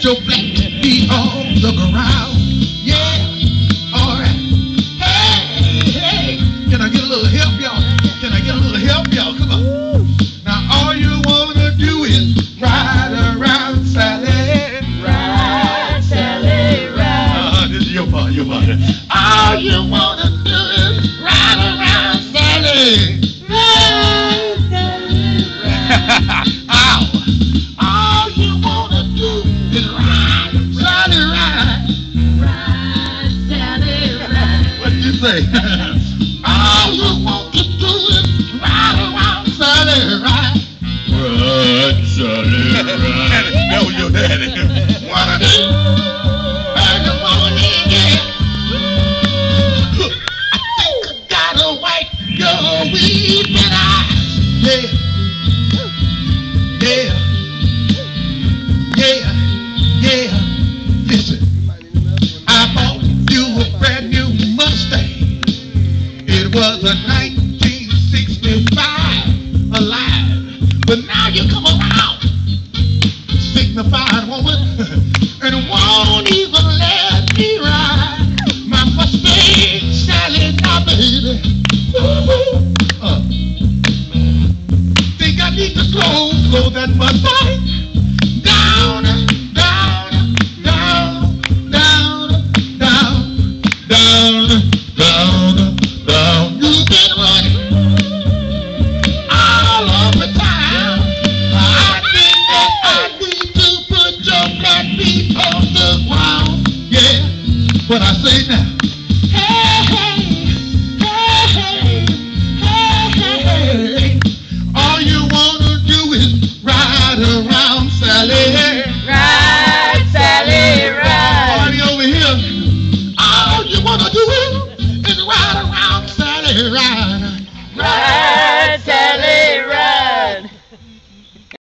put your flat feet on the ground. Yeah, all right. Hey, hey, can I get a little help, y'all? Can I get a little help, y'all? Come on. Now all you wanna do is ride around, Sally. Ride, Sally, ride. This is your part, your part. All you wanna do is ride around, Sally. Ride, Sally, ride. Ow. All you wanna do is ride, Sally, ride. Ride, Sally, ride. What did you say? All you want to do is ride around, Sally, ride. Ride, Sally, ride. That was your daddy. Wanna do? I wanna get. I think I gotta wipe your weeping eyes. Yeah. Yeah. Yeah. Yeah. Listen, I bought you a brand new Mustang. It was a 1965 Alive. But now you come around, signified woman, and won't even let me ride my Mustang, Sally, now, baby. Think I need to slow that Mustang down, down, down, down, down, down, down, down. You've been running all over town. I think that I need to put your flat feet on the ground. Yeah, what I say now.